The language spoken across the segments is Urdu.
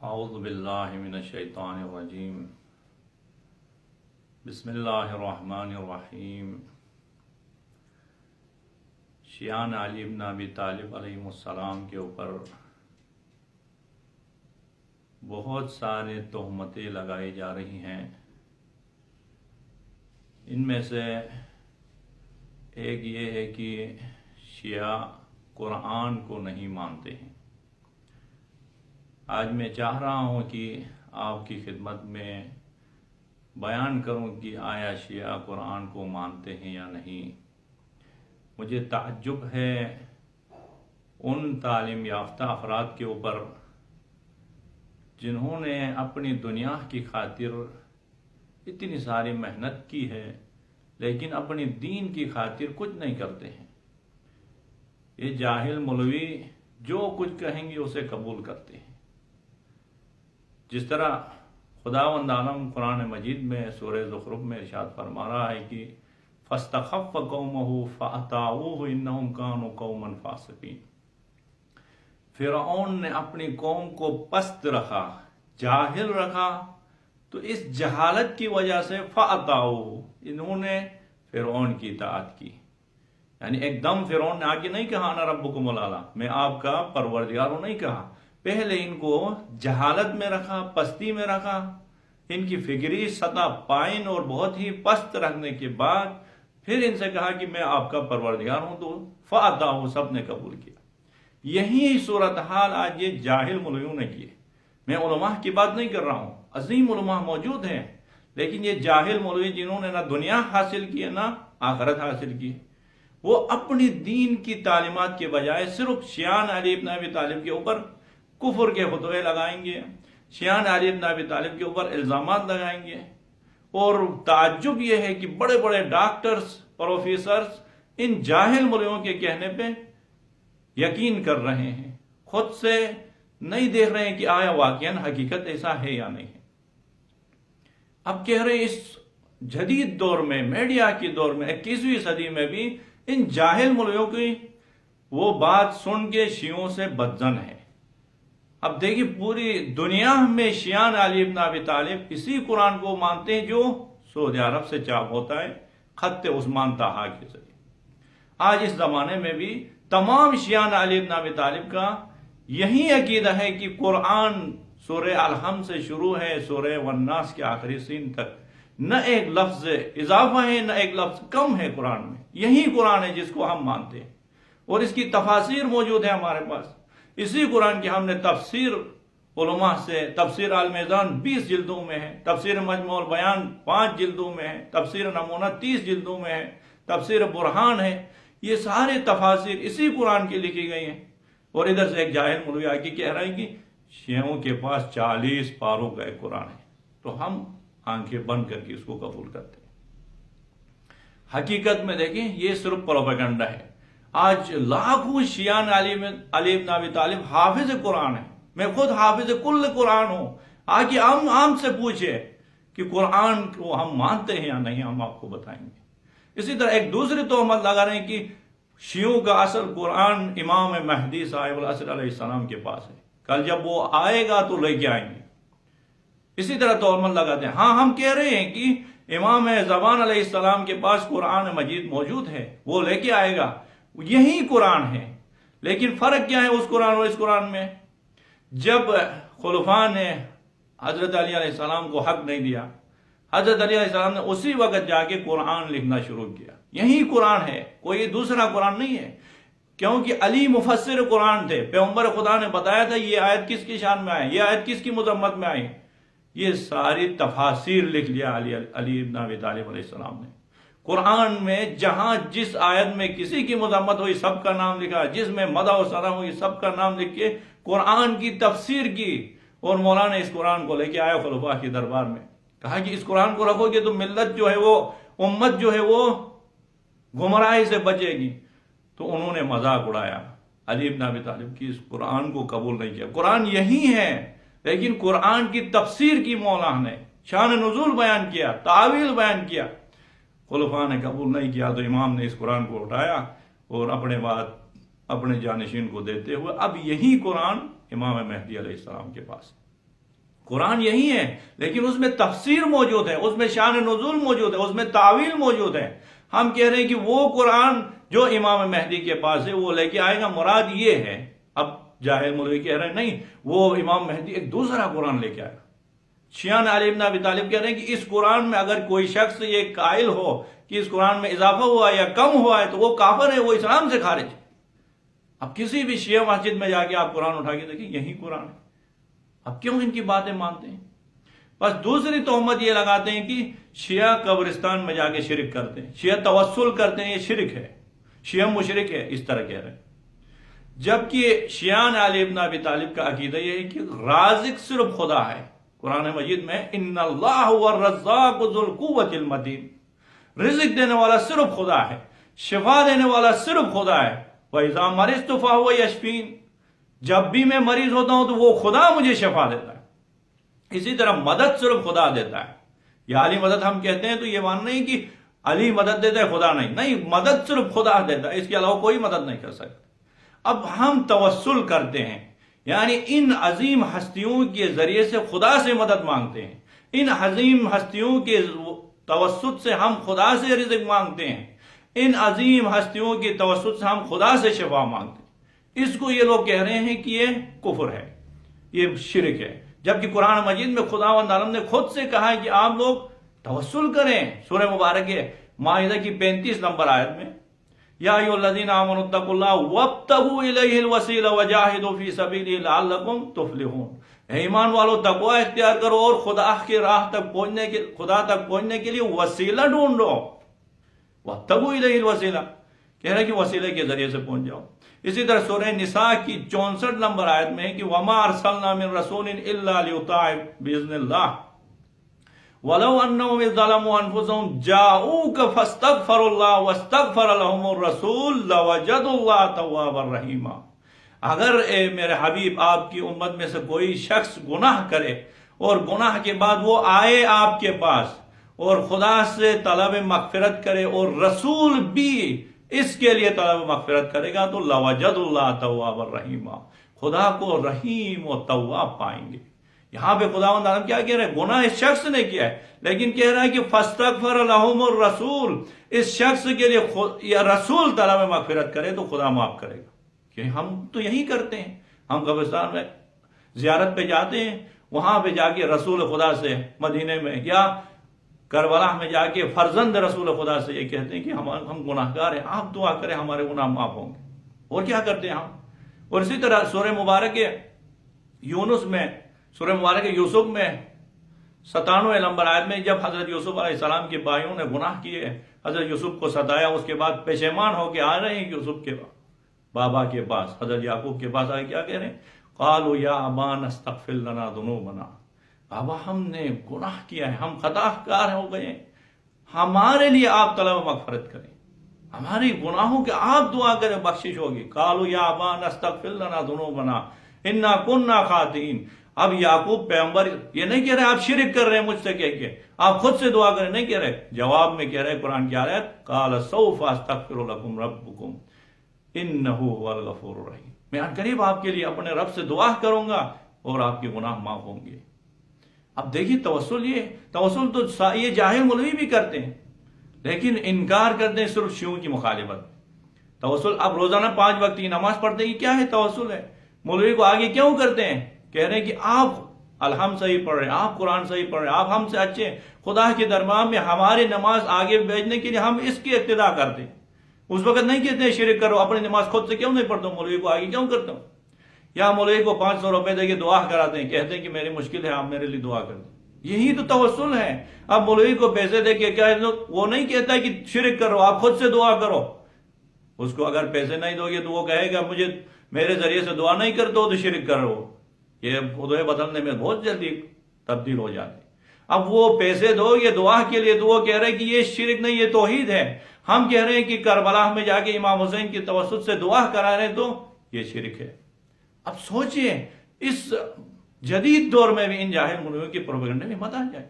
اعوذ باللہ من الشیطان الرجیم بسم اللہ الرحمن الرحیم۔ شیعان علی بن ابی طالب علیہ السلام کے اوپر بہت سارے تہمتیں لگائی جا رہی ہیں۔ ان میں سے ایک یہ ہے کہ شیعہ قرآن کو نہیں مانتے ہیں۔ آج میں چاہ رہا ہوں کہ آپ کی خدمت میں بیان کروں کہ آیا شیعہ قرآن کو مانتے ہیں یا نہیں۔ مجھے تعجب ہے ان تعلیم یافتہ افراد کے اوپر جنہوں نے اپنی دنیا کی خاطر اتنی ساری محنت کی ہے لیکن اپنی دین کی خاطر کچھ نہیں کرتے ہیں۔ یہ جاہل مولوی جو کچھ کہیں گے اسے قبول کرتے ہیں۔ جس طرح خداوند عالم قرآن مجید میں سورہ زخرف میں ارشاد فرما رہا ہے کہ فاستخف قومہ فأطاعوہ انہم کانوا قوما فاسقین۔ فرعون نے اپنی قوم کو پست رکھا، جاہل رکھا، تو اس جہالت کی وجہ سے فأطاعوہ، انہوں نے فرعون کی اطاعت کی۔ یعنی ایک دم فرعون نے آگے نہیں کہا انا ربکم الاعلی، میں آپ کا پروردگار ہوں، نہیں کہا۔ پہلے ان کو جہالت میں رکھا، پستی میں رکھا، ان کی فکری سطح پائن اور بہت ہی پست رکھنے کے بعد پھر ان سے کہا کہ میں آپ کا پروردگار ہوں، تو فأطاعوہ، سب نے قبول کیا۔ یہی صورتحال آج یہ جاہل مولویوں نے کی ہے۔ میں علماء کی بات نہیں کر رہا ہوں، عظیم علماء موجود ہیں، لیکن یہ جاہل مولوی جنہوں نے نہ دنیا حاصل کی ہے نہ آخرت حاصل کی، وہ اپنی دین کی تعلیمات کے بجائے صرف شیعان علی بن ابی طالب کے اوپر کفر کے فتوے لگائیں گے، شیعان علی بن ابی طالب کے اوپر الزامات لگائیں گے۔ اور تعجب یہ ہے کہ بڑے بڑے ڈاکٹرز، پروفیسرز ان جاہل مولویوں کے کہنے پہ یقین کر رہے ہیں، خود سے نہیں دیکھ رہے ہیں کہ آیا واقعاً حقیقت ایسا ہے یا نہیں ہے۔ اب کہہ رہے ہیں اس جدید دور میں، میڈیا کے دور میں، 21ویں صدی میں بھی ان جاہل مولویوں کی وہ بات سن کے شیعوں سے بدظن ہے۔ اب دیکھیے پوری دنیا میں شیعان علی بن ابی طالب اسی قرآن کو مانتے ہیں جو سعودی عرب سے چاپ ہوتا ہے، خط عثمان طٰہٰ کے ذریعے۔ آج اس زمانے میں بھی تمام شیعان علی بن ابی طالب کا یہی عقیدہ ہے کہ قرآن سورہ الحمد سے شروع ہے، سورہ والناس کے آخری سین تک نہ ایک لفظ اضافہ ہے نہ ایک لفظ کم ہے قرآن میں۔ یہی قرآن ہے جس کو ہم مانتے ہیں، اور اس کی تفاسیر موجود ہے ہمارے پاس۔ اسی قرآن کی ہم نے تفسیر علماء سے، تفسیر المیزان 20 جلدوں میں ہے، تفسیر مجموع البیان 5 جلدوں میں ہے، تفسیر نمونہ 30 جلدوں میں ہے، تفسیر برہان ہے۔ یہ سارے تفاسیر اسی قرآن کی لکھی گئی ہیں۔ اور ادھر سے ایک جاہل مولوی آ کے کہہ رہے ہیں کہ شیعوں کے پاس 40 پاروں کا ایک قرآن ہے، تو ہم آنکھیں بند کر کے اس کو قبول کرتے ہیں۔ حقیقت میں دیکھیں یہ صرف پروپیگنڈا ہے۔ آج لاکھوں شیعان علی بن ابی طالب حافظ قرآن ہیں۔ میں خود حافظ کل قرآن ہوں۔ آگے عام سے پوچھے کہ قرآن کو ہم مانتے ہیں یا نہیں، ہم آپ کو بتائیں گے۔ اسی طرح ایک دوسری تہمت لگا رہے ہیں کہ شیعوں کا اصل قرآن امام مہدی صاحب العصر علیہ السلام کے پاس ہے، کل جب وہ آئے گا تو لے کے آئیں گے۔ اسی طرح تہمت لگاتے ہیں۔ ہاں ہم کہہ رہے ہیں کہ امام زمان علیہ السلام کے پاس قرآن مجید موجود ہے، وہ لے کے آئے گا، یہی قرآن ہے۔ لیکن فرق کیا ہے اس قرآن اور اس قرآن میں؟ جب خلفاء نے حضرت علی علیہ السلام کو حق نہیں دیا، حضرت علی علیہ السلام نے اسی وقت جا کے قرآن لکھنا شروع کیا۔ یہی قرآن ہے، کوئی دوسرا قرآن نہیں ہے، کیونکہ علی مفسر قرآن تھے۔ پیغمبر خدا نے بتایا تھا یہ آیت کس کی شان میں آئی، یہ آیت کس کی مذمت میں آئی۔ یہ ساری تفاسیر لکھ لیا علی بن ابی طالب علیہ السلام نے۔ قرآن میں جہاں جس آیت میں کسی کی مذمت ہوئی سب کا نام لکھا، جس میں مدح و ثنا ہوئی سب کا نام لکھ کے قرآن کی تفسیر کی۔ اور مولانا اس قرآن کو لے کے آیا خلفاء کے دربار میں، کہا کہ اس قرآن کو رکھو گے تو ملت جو ہے وہ، امت جو ہے وہ گمراہی سے بچے گی۔ تو انہوں نے مذاق اڑایا علی بن ابی طالب کی، اس قرآن کو قبول نہیں کیا۔ قرآن یہی ہے، لیکن قرآن کی تفسیر کی مولانا نے، شان نزول بیان کیا، تعویل بیان کیا، خلفاء نے قبول نہیں کیا۔ تو امام نے اس قرآن کو اٹھایا اور اپنے جانشین کو دیتے ہوئے اب یہی قرآن امام مہدی علیہ السلام کے پاس ہے۔ قرآن یہی ہے، لیکن اس میں تفسیر موجود ہے، اس میں شان نزول موجود ہے، اس میں تعویل موجود ہے۔ ہم کہہ رہے ہیں کہ وہ قرآن جو امام مہدی کے پاس ہے وہ لے کے آئے گا، مراد یہ ہے۔ اب جاہل مولوی کہہ رہے ہیں نہیں، وہ امام مہدی ایک دوسرا قرآن لے کے آئے گا۔ شیعہ علی بن ابی طالب کہہ رہے ہیں کہ اس قرآن میں اگر کوئی شخص یہ قائل ہو کہ اس قرآن میں اضافہ ہوا یا کم ہوا ہے تو وہ کافر ہے، وہ اسلام سے خارج ہے۔ اب کسی بھی شیعہ مسجد میں جا کے آپ قرآن اٹھا کے دیکھیں، یہی قرآن ہے۔ اب کیوں ان کی باتیں مانتے ہیں؟ بس دوسری تہمت یہ لگاتے ہیں کہ شیعہ قبرستان میں جا کے شرک کرتے ہیں، شیعہ توسل کرتے ہیں، یہ شرک ہے، شیعہ مشرک ہے، اس طرح کہہ رہے ہیں۔ جبکہ شیعہ علی بن ابی طالب کا عقیدہ یہ ہے کہ رازق صرف خدا ہے۔ قرآن مجید میں ان اللہ هو الرزاق ذو القوۃ المتین، رزق دینے والا صرف خدا ہے، شفا دینے والا صرف خدا ہے۔ وَإِذَا مَرِضْتُ فَهُوَ يَشْفِينِ، جب بھی میں مریض ہوتا ہوں تو وہ خدا مجھے شفا دیتا ہے۔ اسی طرح مدد صرف خدا دیتا ہے۔ یا علی مدد ہم کہتے ہیں تو یہ مان نہیں کہ علی مدد دیتا ہے خدا نہیں، مدد صرف خدا دیتا ہے، اس کے علاوہ کوئی مدد نہیں کر سکتا۔ اب ہم توسل کرتے ہیں، یعنی ان عظیم ہستیوں کے ذریعے سے خدا سے مدد مانگتے ہیں، ان عظیم ہستیوں کے توسط سے ہم خدا سے رزق مانگتے ہیں، ان عظیم ہستیوں کے توسط سے ہم خدا سے شفا مانگتے ہیں۔ اس کو یہ لوگ کہہ رہے ہیں کہ یہ کفر ہے، یہ شرک ہے، جبکہ قرآن مجید میں خداوند عالم نے خود سے کہا ہے کہ آپ لوگ توسل کریں۔ سورہ مبارک مائدہ کی 35 نمبر آیت میں، یا ایھا الذین آمنوا اتقوا اللہ وابتغوا الیہ الوسیلہ وجاہدوا فی سبیلہ لعلکم تفلحون۔ اے ایمان والو، تقوی اختیار کرو اور خدا کے راہ تک پہنچنے کے لیے وسیلہ ڈھونڈو۔ وابتغوا الیہ الوسیلہ، کہہ رہے کہ وسیلے کے ذریعے سے پہنچ جاؤ۔ اسی طرح سورہ نساء کی 64 نمبر آیت میں ہے کہ وما ارسلنا من رسول الا لیطاع باذن اللہ وَلَوْ أَنَّهُمْ إِذْ ظَلَمُوا أَنفُسَهُمْ جَاءُوكَ فَاسْتَغْفَرُوا اللَّهَ وَاسْتَغْفَرَ لَهُمُ الرَّسُولُ لَوَجَدُوا اللَّهَ تَوَّابًا رَحِيمًا۔ اگر اے میرے حبیب آپ کی امت میں سے کوئی شخص گناہ کرے اور گناہ کے بعد وہ آئے آپ کے پاس اور خدا سے طلب مغفرت کرے اور رسول بھی اس کے لیے طلب مغفرت کرے گا تو لَوَجَدُوا اللَّهَ تَوَّابًا رَحِيمًا، خدا کو رحیم و تواب پائیں گے۔ یہاں پہ خداوند عالم کیا کہہ رہے ہیں؟ گناہ اس شخص نے کیا ہے، لیکن کہہ رہا ہے کہ فاستغفر لہم الرسول، اس شخص کے لیے یا رسول طلب مغفرت کرے تو خدا معاف کرے گا۔ کہ ہم تو یہی کرتے ہیں، ہم قبرستان میں زیارت پہ جاتے ہیں، وہاں پہ جا کے رسول خدا سے مدینے میں یا کربلا میں جا کے فرزند رسول خدا سے یہ کہتے ہیں کہ ہم گناہ گار ہیں، آپ دعا کریں ہمارے گناہ معاف ہوں گے۔ اور کیا کرتے ہیں ہم؟ اور اسی طرح سورہ مبارک یونس میں، سورہ مبارک یوسف میں 97 نمبر آیت میں، جب حضرت یوسف علیہ السلام کے بھائیوں نے گناہ کیے، حضرت یوسف کو ستایا، اس کے بعد پشیمان ہو کے آ رہے ہیں یوسف کے بابا کے پاس، حضرت یعقوب کے پاس آئے کیا کہہ رہے ہیں؟ قالوا یا ابانا استغفر لنا ذنوبنا، بابا ہم نے گناہ کیا ہے، ہم خطا کار ہو گئے، ہمارے لیے آپ طلب مغفرت کریں، ہماری گناہوں کے آپ دعا کریں، بخشش ہوگی۔ قالوا یا ابانا استغفر لنا ذنوبنا انا كنا خاطئین۔ اب یعقوب پیغمبر یہ نہیں کہہ رہے آپ شرک کر رہے ہیں مجھ سے کہہ کے، آپ خود سے دعا کریں، نہیں کہہ رہے، جواب میں کہہ رہے قرآن کی آیت قال سوف استغفر لکم ربکم انہ هو الغفور الرحیم، میں ان قریب آپ کے لیے اپنے رب سے دعا کروں گا اور آپ کے گناہ معاف ہوں گے۔ اب دیکھیے توسل تو یہ جاہل مولوی بھی کرتے ہیں، لیکن انکار کرتے ہیں صرف شیعوں کی مخالفت۔ توسل اب روزانہ 5 وقت کی نماز پڑھتے ہیں، کیا ہے توسل ہے؟ مولوی کو آگے کیوں کرتے ہیں؟ کہہ رہے ہیں کہ آپ الحمد صحیح پڑھ رہے ہیں، آپ قرآن صحیح پڑھ رہے ہیں، آپ ہم سے اچھے ہیں، خدا کے دربار میں ہماری نماز آگے بھیجنے کے لیے ہم اس کی اقتدا کرتے ہیں۔ اس وقت نہیں کہتے ہیں شرک کرو، اپنی نماز خود سے کیوں نہیں پڑھتا ہوں، مولوی کو آگے کیوں کرتا ہوں؟ یا مولوی کو 500 روپے دے کے دعا کراتے ہیں، کہتے ہیں کہ میری مشکل ہے، آپ میرے لیے دعا کر دیں۔ یہی تو توسل ہے۔ اب مولوی کو پیسے دے کے کیا وہ نہیں کہتا ہے کہ شرک کرو، آپ خود سے دعا کرو۔ اس کو اگر پیسے نہیں دو گے تو وہ کہے گا مجھے میرے ذریعے سے دعا نہیں کرتے ہو تو شرک کرو۔ یہ خدوے بدلنے میں بہت جلدی تبدیل ہو جاتی۔ اب وہ پیسے دو یہ دعا کے لیے، تو وہ کہہ رہے کہ یہ شرک نہیں، یہ توحید ہے۔ ہم کہہ رہے ہیں کہ کربلا میں جا کے امام حسین کی توسط سے دعا کرا رہے ہیں تو یہ شرک ہے۔ اب سوچئے اس جدید دور میں بھی ان جاہل مولویوں کی پروپیگنڈے میں مت آ جائے۔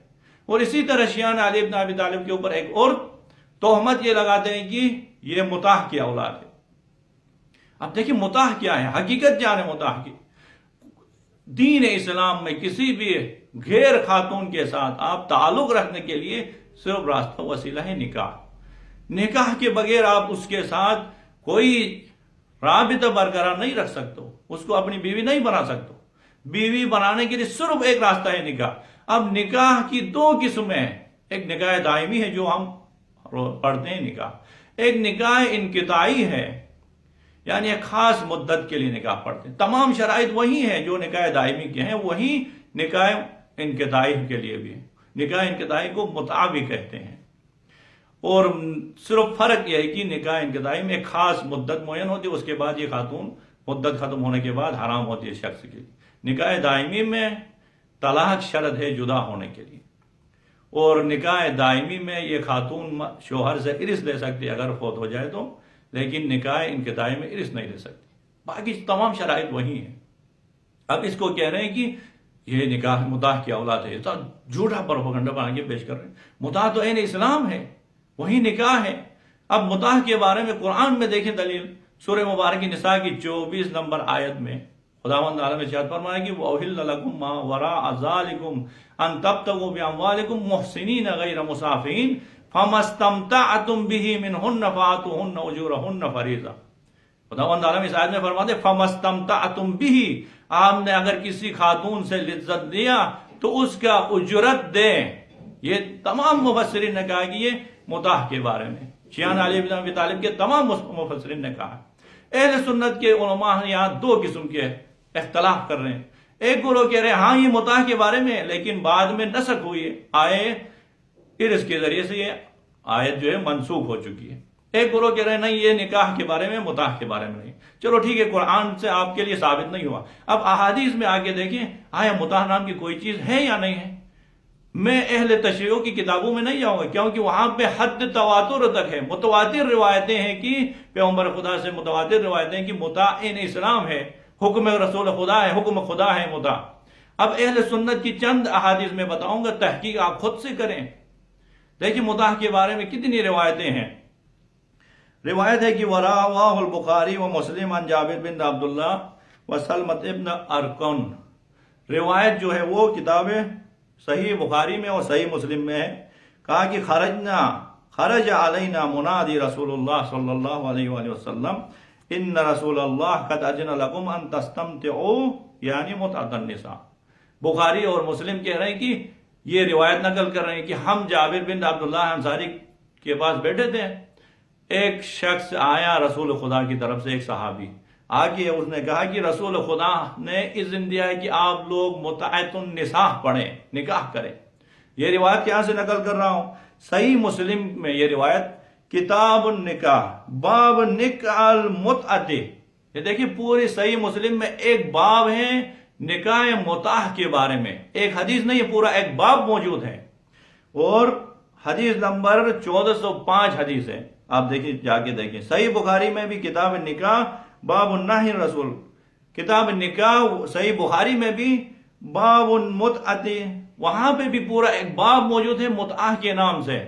اور اسی طرح شیعہ علی بن ابی طالب کے اوپر ایک اور تہمت یہ لگاتے ہیں کہ یہ مطاع کی اولاد ہے۔ اب دیکھیں مطاع کیا ہے، حقیقت جانے مطاع کی۔ دین اسلام میں کسی بھی غیر خاتون کے ساتھ آپ تعلق رکھنے کے لیے صرف راستہ وسیلہ ہے نکاح. نکاح کے بغیر آپ اس کے ساتھ کوئی رابطہ برقرار نہیں رکھ سکتے، اس کو اپنی بیوی نہیں بنا سکتے. بیوی بنانے کے لیے صرف ایک راستہ ہے نکاح. اب نکاح کی دو قسمیں ہیں، ایک نکاح دائمی ہے جو ہم پڑھتے ہیں نکاح، ایک نکاح انقطاعی ہے، یعنی ایک خاص مدت کے لیے نکاح پڑھتے ہیں. تمام شرائط وہی ہیں جو نکاح دائمی کے ہیں، وہی نکاح انقطاعی کے لیے بھی ہیں. نکاح انقطاعی کو متعہ بھی کہتے ہیں، اور صرف فرق یہ ہے کہ نکاح انقطاعی میں ایک خاص مدت معین ہوتی ہے، اس کے بعد یہ خاتون مدت ختم ہونے کے بعد حرام ہوتی ہے شخص کے لیے. نکاح دائمی میں طلاق شرط ہے جدا ہونے کے لیے، اور نکاح دائمی میں یہ خاتون شوہر سے ارث لے سکتی ہے اگر فوت ہو جائے تو، لیکن نکاح انقطاعی میں ارث نہیں لے سکتی. باقی تمام شرائط وہی ہیں. اب اس کو کہہ رہے ہیں کہ یہ نکاح متاح کی اولاد ہے، تو جھوٹا پروپیگنڈا بنا کے پیش کر رہے ہیں. متاح تو عین اسلام ہے، وہی نکاح ہے. اب متاح کے بارے میں قرآن میں دیکھیں دلیل، سورہ مبارک نساء کی 24 نمبر آیت میں خداوند عالم ارشاد فرمایا کہ وَأُحِلَّ لَكُم مَّا وَرَاءَ ذَلِكُمْ أَن تَبْتَغُوا بِأَمْوَالِكُمْ مُحْسِنِينَ غَيْرَ مُسَافِحِينَ فَمَا اسْتَمْتَعْتُم بِهِ مِنْهُنَّ فَآتُوهُنَّ أُجُورَهُنَّ فَرِيضَةً. خداوند عالم اس آیت میں فرماتے ہیں فَمَا اسْتَمْتَعْتُم بِهِ، آپ نے اگر کسی خاتون سے لذت دیا تو اس کا اجرت دیں. یہ تمام مفسرین نے کہا کہ یہ متاح کے بارے میں، شیعہ علی بن ابی طالب کے تمام مفسرین نے کہا. اہل سنت کے علماء یہاں دو قسم کے اختلاف کر رہے ہیں. ایک گروہ کہہ رہے ہیں ہاں یہ متاح کے بارے میں، لیکن بعد میں نسخ ہوئی ہے، آئے ارث کے ذریعے سے یہ آیت جو ہے منسوخ ہو چکی ہے. ایک گروہ کہہ رہے ہیں نہیں یہ نکاح کے بارے میں، متاح کے بارے میں نہیں. چلو ٹھیک ہے، قرآن سے آپ کے لیے ثابت نہیں ہوا. اب احادیث میں آگے دیکھیں آیا متاح نام کی کوئی چیز ہے یا نہیں ہے. میں اہل تشریعوں کی کتابوں میں نہیں جاؤں گا، کیونکہ وہاں پہ حد تواتر تک ہے. متواتر روایتیں ہیں کہ پیغمبر خدا سے متواتر روایتیں کہ متاع ان اسلام ہے، حکم رسول خدا ہے، حکم خدا ہے متاع. اب اہل سنت کی چند احادیث میں بتاؤں گا، تحقیق آپ خود سے کریں. دیکھیں متاع کے بارے میں کتنی روایتیں ہیں. روایت ہے کہ وراہ البخاری و مسلم عن جابر بن عبداللہ و سلمۃ ابن ارکن. روایت جو ہے وہ کتاب صحیح بخاری میں اور صحیح مسلم میں ہے. کہا کہ خرج علینا منادی رسول اللہ صلی اللہ علیہ وآلہ وسلم ان رسول اللہ قد اذن لکم ان تستمتعوا یعنی متعۃ النساء. بخاری اور مسلم کہہ رہے ہیں کہ یہ روایت نقل کر رہے ہیں کہ ہم جابر بن عبداللہ انصاری کے پاس بیٹھے تھے، ایک شخص آیا رسول خدا کی طرف سے، ایک صحابی آگے اس نے کہا کہ رسول خدا نے اذن دیا ہے کہ آپ لوگ متعۃ النساء پڑھیں، نکاح کریں. یہ روایت یہاں سے نقل کر رہا ہوں. صحیح مسلم میں یہ روایت کتاب النکاح باب نکاح المتعۃ. یہ دیکھیں پوری صحیح مسلم میں ایک باب ہے نکاح متاح کے بارے میں. ایک حدیث نہیں، پورا ایک باب موجود ہے، اور حدیث نمبر 1405 حدیث ہے. آپ دیکھیں جا کے دیکھیں. صحیح بخاری میں بھی کتاب نکاح باب النہی رسول، کتاب نکاح صحیح بخاری میں بھی باب المتعۃ، وہاں پہ بھی پورا ایک باب موجود ہے متعہ کے نام سے.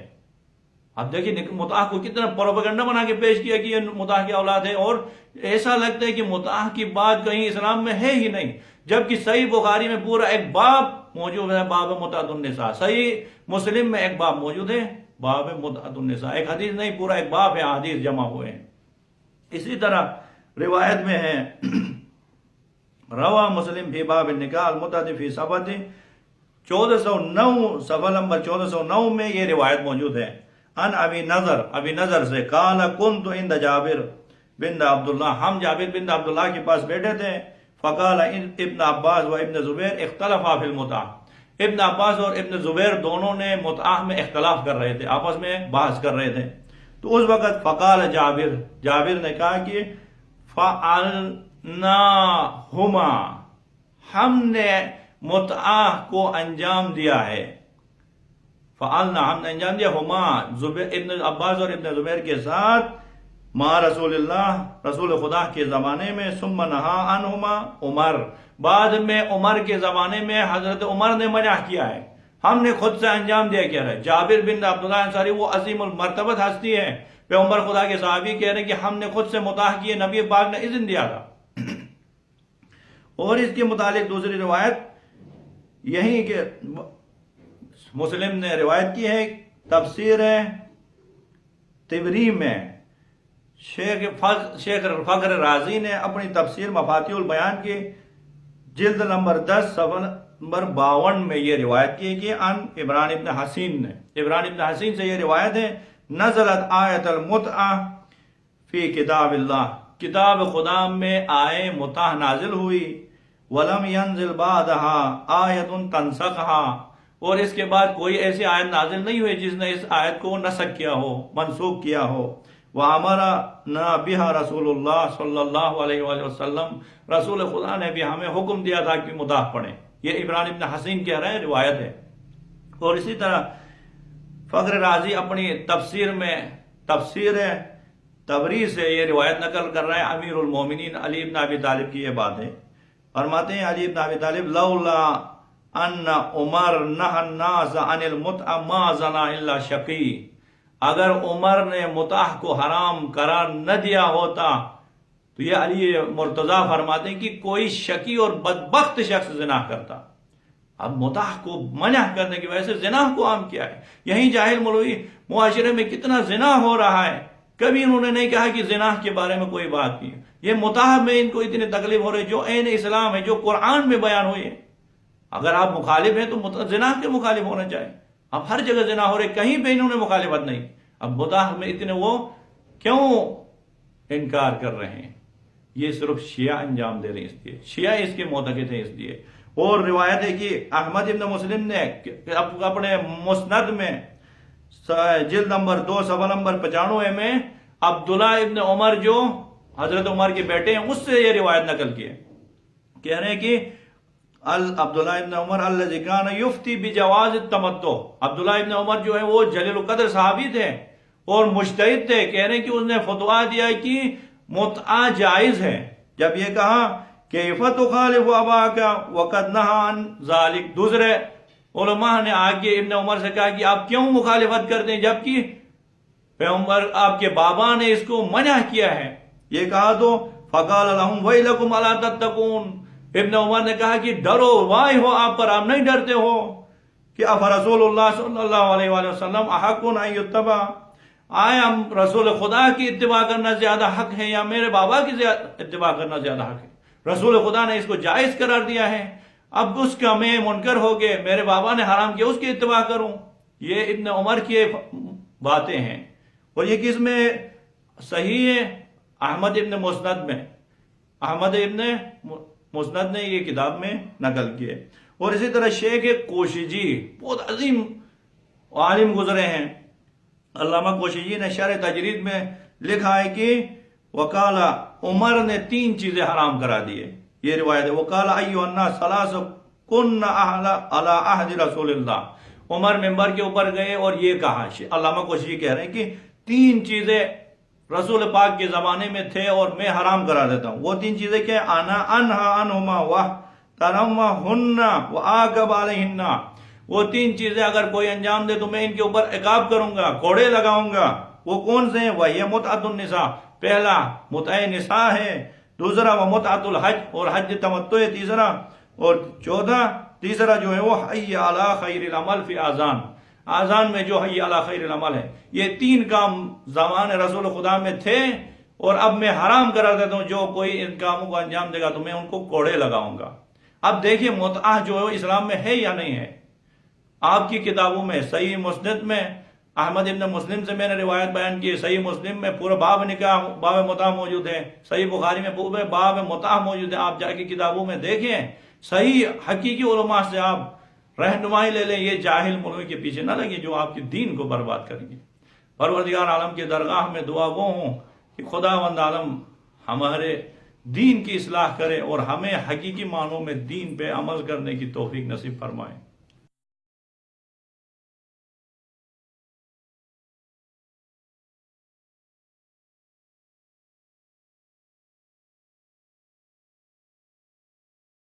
اب دیکھیں متعہ کو کتنا پروپیگنڈا بنا کے پیش کیا کہ یہ متعہ کی اولاد ہے، اور ایسا لگتا ہے کہ متعہ کی بات کہیں اسلام میں ہے ہی نہیں، جبکہ صحیح بخاری میں پورا ایک باب موجود ہے باب متعۃ النساء. صحیح مسلم میں ایک باب موجود ہے باب متعۃ النساء. ایک حدیث نہیں، پورا ایک باب ہے، حدیث جمع ہوئے ہیں. اسی طرح روایت میں ہے روا مسلم فی باب النکاح المتعۃ فی صفحۃ 1409، صفحہ نمبر 1409 میں یہ روایت موجود ہے. ان ابی نظر سے قال کنت عند جابر بن عبداللہ، ہم جابر بن عبداللہ کے پاس بیٹھے تھے. فقال ابن عباس و ابن زبیر اختلفا فی المتعہ. ابن عباس اور ابن زبیر دونوں نے متعہ میں اختلاف کر رہے تھے، آپس میں بحث کر رہے تھے. تو اس وقت فقال جابر نے کہا کہ فعلنا ہما، ہم نے متعہ کو انجام دیا ہے. فعلنا، ہم نے انجام دیا، ہما ابن عباس اور ابن زبیر کے ساتھ، ما رسول اللہ، رسول خدا کے زمانے میں، ثم نہا عنہما عمر، بعد میں عمر کے زمانے میں حضرت عمر نے منع کیا ہے. ہم نے خود سے انجام دیا کیا ہے. جابر بن عبداللہ انصاری وہ عظیم المرتبت ہستی ہے، پیغمبر خدا کے صحابی کہہ رہے ہیں کہ ہم نے خود سے متعہ کیے، نبی پاک نے اذن دیا تھا. اور اس کے متعلق دوسری روایت یہی کہ مسلم نے روایت کی ہے، تفسیر طبری میں شیخ فخر رازی نے اپنی تفسیر مفاتیح البیان کی جلد نمبر 10 صفحہ نمبر 52 میں یہ روایت کی کہ ان عمران ابن حسین نے، عمران ابن حسین سے یہ روایت ہے، نزلت آیت المتعہ فی کتاب اللہ، کتاب خدا میں آئے متعہ نازل ہوئی، ولم ينزل بعدها آیت تنسخها، اور اس کے بعد کوئی ایسی آیت نازل نہیں ہوئی جس نے اس آیت کو نسخ کیا ہو، منسوخ کیا ہو۔ وَأَمَرَنَا بِهَا رسول اللہ صلی اللہ علیہ وآلہ وسلم، رسول خدا نے بھی ہمیں حکم دیا تھا کہ متعہ پڑھیں۔ یہ عمران ابن حسین کہہ رہے ہیں، روایت ہے۔ اور اسی طرح فخر رازی اپنی تفسیر میں تفسیر طبری سے یہ روایت نقل کر رہے ہیں، امیر المومنین علی بن ابی طالب کی یہ بات ہے، فرماتے ہیں علی بن ابی طالب لولا ان عمر نہى الناس عن المتعہ ما زنا الا شقی، اگر عمر نے متعہ کو حرام قرار نہ دیا ہوتا تو یہ علی مرتضیٰ فرماتے ہیں کہ کوئی شقی اور بدبخت شخص زنا کرتا۔ اب متعہ کو منع کرنے کی وجہ سے زنا کو عام کیا ہے۔ یہیں جاہل مولوی معاشرے میں کتنا زنا ہو رہا ہے، کبھی انہوں نے نہیں کہا کہ زنا کے بارے میں کوئی بات نہیں۔ یہ متعہ میں ان کو اتنی تکلیف ہو رہی جو عین اسلام ہے، جو قرآن میں بیان ہوئی ہے۔ اگر آپ مخالف ہیں تو زنا کے مخالف ہونا چاہیے۔ اب ہر جگہ زنا ہو رہے، کہیں پہ انہوں نے مخالفت نہیں۔ اب متعہ میں اتنے وہ کیوں انکار کر رہے ہیں؟ یہ صرف شیعہ انجام دے رہے ہیں، اس لیے شیعہ اس کے معتقد ہیں، اس لیے۔ اور روایت ہے کہ احمد ابن مسلم نے اپنے مسند میں جلد نمبر 2 صفحہ نمبر 95 میں عبداللہ ابن عمر جو حضرت عمر کے بیٹے ہیں اس سے یہ روایت نقل کی ہے، کہہ رہے ہیں کہ عبداللہ ابن عمر الذی کان یفتی بجواز التمتع، عبداللہ ابن عمر جو ہے وہ جلیل القدر صحابی تھے اور مجتہد تھے، کہہ رہے ہیں کہ اس نے فتویٰ دیا کہ متعہ جائز ہے۔ جب یہ کہا کیف تخالف اباک وقد نہی عن ذلک، دوسرے علماء نے آگے ابن عمر سے کہا کہ آپ کیوں مخالفت کرتے ہیں جبکہ پیغمبر آپ کے بابا نے اس کو منع کیا ہے؟ یہ کہا تو فقال لهم ویلکم الا تتقون، ابن عمر نے کہا کہ ڈرو، وائے ہو آپ پر، آپ نہیں ڈرتے ہو کہ افرسول اللہ صلی اللہ علیہ وآلہ وسلم احق ان یتبع، آیا رسول خدا کی اتباع کرنا زیادہ حق ہے یا میرے بابا کی اتباع کرنا زیادہ حق ہے؟ رسول خدا نے اس کو جائز قرار دیا ہے، اب اس کا میں منکر ہو گئے، میرے بابا نے حرام کیا، اس کی اتباع کروں؟ یہ ابن عمر کی باتیں ہیں، اور یہ کس میں صحیح ہے؟ احمد ابن مسند میں، احمد ابن مسند نے یہ کتاب میں نقل کیے۔ اور اسی طرح شیخ کوشیجی بہت عظیم عالم گزرے ہیں، علامہ کوشیجی نے شرح تجرید میں لکھا ہے کہ وکالا عمر نے 3 چیزیں حرام کرا دیے، یہ روایت ہے۔ وکالا ایھا الناس ثلاث کن علی عہد رسول اللہ، عمر منبر کے اوپر گئے اور یہ کہا، علامہ کوشیجی کہہ رہے ہیں کہ 3 چیزیں رسول پاک کے زمانے میں تھے اور میں حرام کرا دیتا ہوں۔ وہ 3 چیزیں کیا؟ انا انہا عنہما واحترمہن وآکب علیہن، وہ 3 چیزیں اگر کوئی انجام دے تو میں ان کے اوپر عقاب کروں گا، کوڑے لگاؤں گا۔ وہ کون سے ہیں؟ وہی متعۃ النساء، پہلا متعہ نساء ہے، دوسرا وہ متعۃ الحج اور حج تمتع ہے تیسرا، اور تیسرا جو ہے وہ حی علی خیر العمل فی اذان، آذان میں جو حی علی خیر العمل ہے۔ یہ 3 کام زمان رسول خدا میں تھے اور اب میں حرام کرا دیتا ہوں، جو کوئی ان کاموں کو انجام دے گا تو میں ان کو کوڑے لگاؤں گا۔ اب دیکھیے متعہ جو ہے اسلام میں ہے یا نہیں ہے؟ آپ کی کتابوں میں صحیح مسند میں احمد ابن مسلم سے میں نے روایت بیان کی، صحیح مسلم میں پورا باب نکاح، باب متعہ موجود ہے، صحیح بخاری میں پورے باب متعہ موجود ہے، آپ جا کے کتابوں میں دیکھیں، صحیح حقیقی علماء سے آپ رہنمائی لے لیں، یہ جاہل مولوی کے پیچھے نہ لگیں جو آپ کے دین کو برباد کریں گے۔ پروردگار عالم کی درگاہ میں دعا وہ ہوں کہ خداوند عالم ہمارے دین کی اصلاح کرے اور ہمیں حقیقی معنوں میں دین پہ عمل کرنے کی توفیق نصیب فرمائے۔